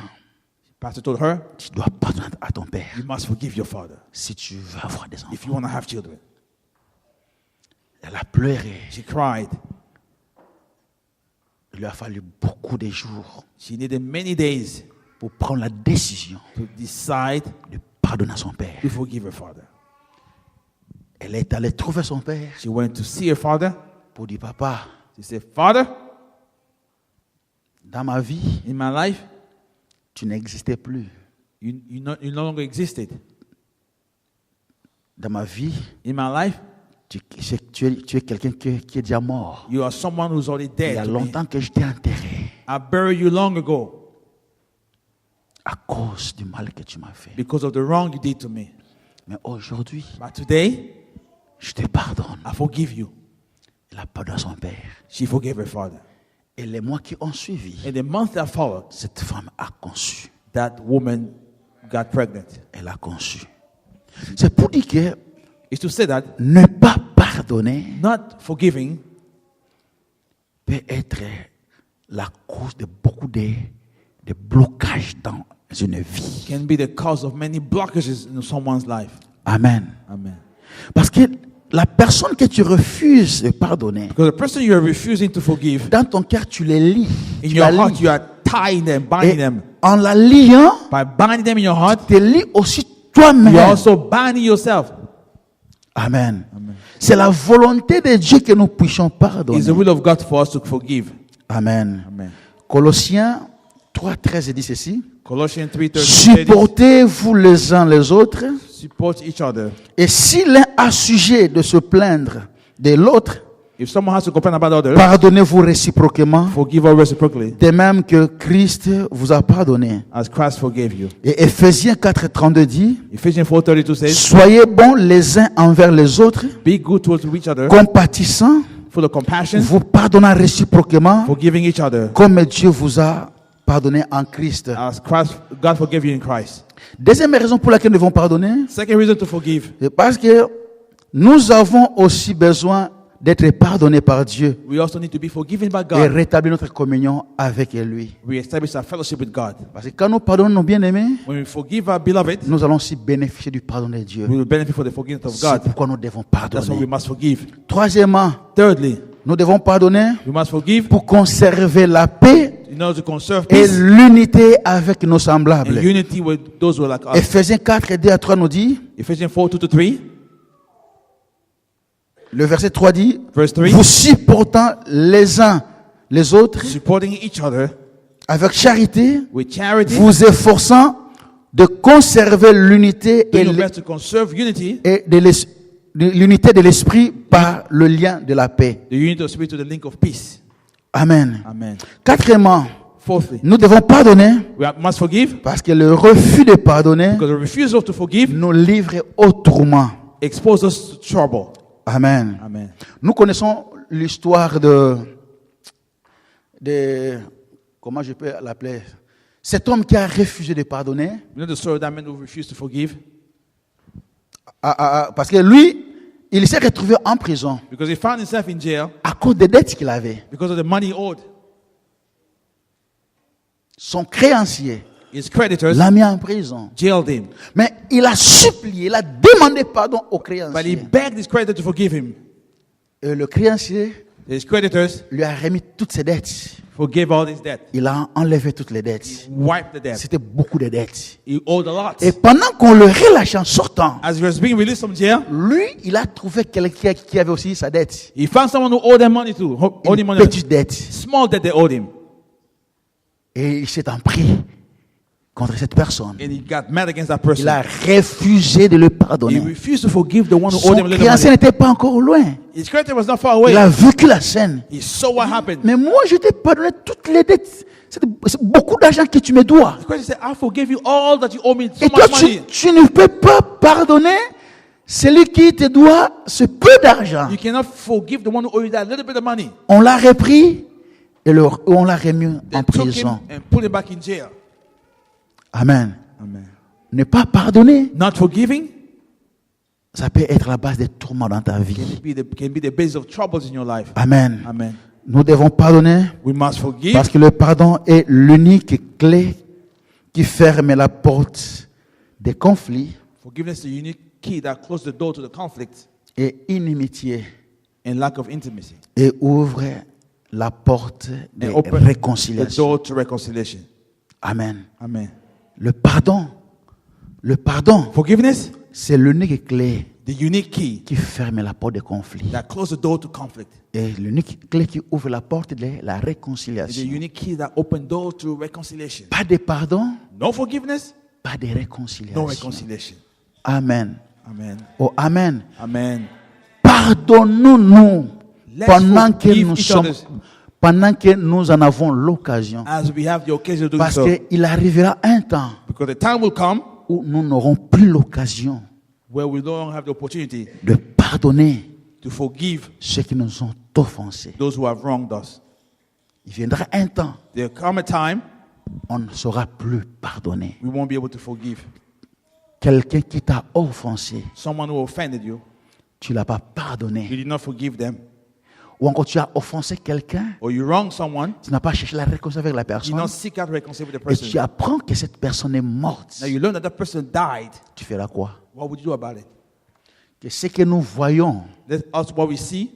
Pastor told her, tu dois pardonner à ton père you must forgive your father si tu veux avoir des if enfants. you want to have children. Elle a pleuré. She cried. Il lui a fallu beaucoup de jours She needed many days pour prendre la décision to decide de pardonner à son père. to forgive her father. Elle est allée trouver son père She went to see her father. pour dire, papa, She said, Father, dans ma vie, in my life, tu n'existais plus. you no longer existed. Dans ma vie, In my life, tu es quelqu'un qui est déjà mort. you are someone who's already Il y dead a to me. longtemps que je t'ai enterré I buried you long ago à cause du mal que tu m'as fait. because of the wrong you did to me. Mais aujourd'hui, But today, je te pardonne. I forgive you. Elle a pardonné à son père. She forgave her father. Et les mois qui ont suivi, In the month that followed, cette femme a conçu. that woman got pregnant. Elle a conçu. C'est pour dire que It's to say that ne pas pardonner not forgiving peut être la cause de beaucoup de blocages dans une vie. can be the cause of many blockages in someone's life. Amen. Amen. Parce que la personne que tu refuses de pardonner, Because the person you are refusing to forgive, dans ton cœur, tu les lis. in Tu your la heart lis. you are tying them, binding Et them. en la liant, By binding them in your heart, tu lis aussi toi-même. you're also binding yourself. Amen. C'est la volonté de Dieu que nous puissions pardonner. It's the will of God for us to forgive. Amen. Amen. Colossiens 3:13 dit ceci. Colossians 3:13. Supportez-vous les uns les autres. Support each other. Et si l'un a sujet de se plaindre de l'autre, If someone has to complain about others, pardonnez-vous réciproquement, forgive all reciprocally, de même que Christ vous a pardonné. as Christ forgave you. Et Éphésiens 4:32 dit, Ephesians 4:32 says, soyez bons les uns envers les autres, be good towards each other, compatissants, full of compassion, vous pardonnant réciproquement, forgiving each other, comme Dieu vous a pardonné en Christ. as God forgave you in Christ. Deuxième raison pour laquelle nous devons pardonner, Second reason to forgive, c'est parce que nous avons aussi besoin d'être pardonnés par Dieu we also need to be forgiven by et God. rétablir notre communion avec lui. We establish our fellowship with God. Parce que quand nous pardonnons nos bien-aimés, When we forgive our beloved, nous allons aussi bénéficier du pardon de Dieu. we will benefit from the forgiveness of C'est God. pourquoi nous devons That's why we pardonner. must forgive. Troisièmement, Thirdly, nous devons pardonner we must forgive pour conserver la paix in order to conserve et peace l'unité avec nos and semblables. unity with those who are like us. Éphésiens 4:2-3 nous dit, Ephesians 4:2-3, le verset 3 dit, verse 3, vous supportant les uns les autres supporting each other avec charité, with charity, vous efforçant de conserver l'unité doing your best to conserve unity, et l'unité de l'esprit par le lien de la paix. the unity of spirit to the link of peace. Amen. Amen. Quatrièmement, Fourthly, nous devons pardonner must forgive parce que le refus de pardonner because the refusal to forgive nous livre au tourment. exposes us to trouble. Amen. Amen. Nous connaissons l'histoire de comment je peux l'appeler, cet homme qui a refusé de pardonner You know the story of that man who refused to forgive parce que lui, il s'est retrouvé en prison because he found himself in jail à cause des dettes qu'il avait. because of the money he owed. Son créancier His creditors l'a mis en prison. jailed him, Mais il a supplié, il a demandé pardon au but he créancier. begged his creditor to forgive him. Et le créancier His creditors lui a remis toutes ses dettes. forgave all his debt. Il a enlevé toutes les dettes. Wiped the debt. C'était beaucoup de dettes. He owed a lot. Et pendant qu'on le relâchait en sortant, As he was being released from jail, lui, il a trouvé quelqu'un qui avait aussi sa dette. he found someone who owed him money too. Owed him Une money. petite dette. Small debt they owed him. Et il s'est en pris contre cette personne. And he got mad against that Il person. a refusé de le He pardonner. refused to forgive the one who owed Son him a little créancier money. n'était pas encore loin. His creditor was not far Il away. a vécu la scène. He saw what happened. Mais moi, je t'ai pardonné toutes les dettes. C'est beaucoup d'argent que tu me dois. The creditor said, I forgave you all that you owe me, so Et toi, much money. tu ne peux pas pardonner celui qui te doit ce peu d'argent. You cannot forgive the one who owed you that little bit of money. On l'a repris et on l'a remis They en took him prison. and put him back in jail. Amen. Amen. Ne pas pardonner, Not forgiving ça peut être la base des tourments dans ta can vie. be the basis of troubles in your life. Amen. Amen. Nous devons pardonner We must forgive parce que le pardon est l'unique clé qui ferme la porte des conflits Forgiveness is the unique key that closes the door to the conflict et inimitié and lack of intimacy. et ouvre la porte de And open the réconciliation. door to reconciliation. Amen. Amen. Le pardon, Forgiveness, c'est l'unique clé the unique key qui ferme la porte des conflits that closes the door to conflict. et l'unique clé qui ouvre la porte de la It's the réconciliation. unique key that opens door to reconciliation. Pas de pardon, No forgiveness, pas de no réconciliation. reconciliation. Amen. Amen. Oh, amen. Amen. Pardonnons-nous Let's pendant que forgive nous each sommes, other. pendant que nous en avons l'occasion. As we have the occasion to do Parce so. qu'il arrivera un temps Because the time will come où nous n'aurons plus l'occasion where we no longer have the opportunity de pardonner to forgive ceux qui nous ont offensés. those who have wronged us. Il viendra un temps There come a time on ne saura plus pardonner. we won't be able to forgive. Quelqu'un qui t'a offensé, Someone who offended you, tu ne l'as pas you pardonné. did not forgive them. Ou encore tu as offensé quelqu'un, Or you wrong someone, tu n'as pas cherché la réconciliation avec la you did personne. not seek out reconciliation with the Et tu person. apprends que cette personne est morte. Now you learn that person died. Tu feras quoi? What would you do about it? Que ce que nous voyons Let us, what we see,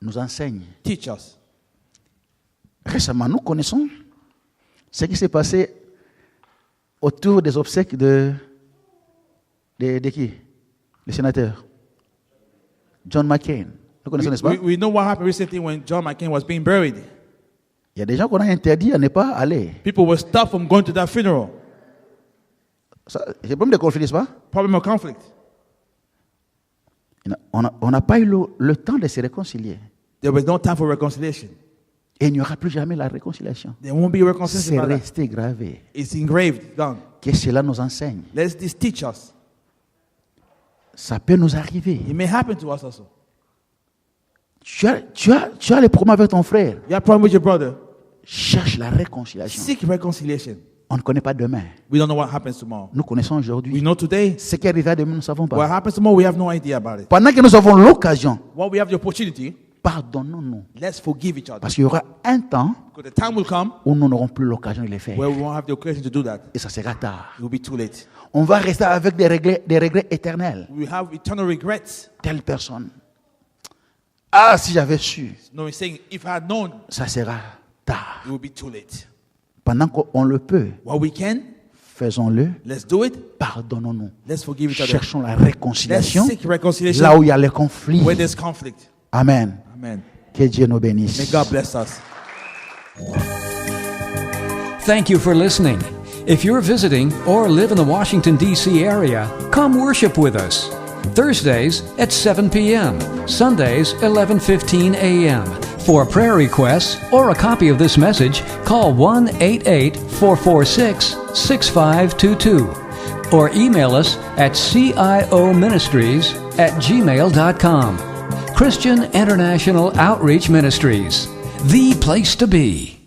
nous enseigne. teach us. Récemment, nous connaissons ce qui s'est passé autour des obsèques de qui? Le sénateur John McCain. Nous connaissons, n'est-ce pas? We know what happened recently when John McCain was being buried. Il y a des gens qu'on a interdit à ne pas aller. People were stopped from going to that funeral. C'est un problème de conflit, n'est-ce pas? Problem of conflict. On n'a pas eu le temps de se réconcilier. There was no time for reconciliation. Et il n'y aura plus jamais la réconciliation. There won't be reconciliation. C'est about that. resté gravé. It's engraved, done. Que cela nous enseigne. Let this teach us. Ça peut nous arriver. It may happen to us also. Tu as les problèmes avec ton frère. You have a problem with your brother. Cherche la réconciliation. Seek reconciliation. On ne connaît pas demain. We don't know what happens tomorrow. Nous connaissons We aujourd'hui. know today. Ce qui arrivera demain, nous ne savons What pas. happens tomorrow, we have no idea about it. Pendant que nous avons l'occasion, While we have the opportunity, pardonnons-nous. let's forgive each other. Parce qu'il y aura un temps Because the time will come où nous n'aurons plus l'occasion de le faire. where we won't have the occasion to do that. Et ça sera tard. It will be too late. On va rester avec des regrets éternels. We have eternal regrets. Telle personne. Ah, si j'avais su, No, he's saying, if I had known, ça sera tard. it will be too late. Pendant qu'on le peut, While we can, faisons-le. let's do it. Pardonnons-nous. Let's forgive each other. Cherchons la Let's réconciliation seek reconciliation là où il y a les conflits. where there's conflict. Amen. Amen. Que Dieu nous May bénisse. God bless us. Thank you for listening. If you're visiting or live in the Washington, D.C. area, come worship with us. Thursdays at 7 p.m., Sundays 11:15 a.m. For prayer requests or a copy of this message, call 1-88-446-6522 or email us at cioministries@gmail.com. Christian International Outreach Ministries, the place to be.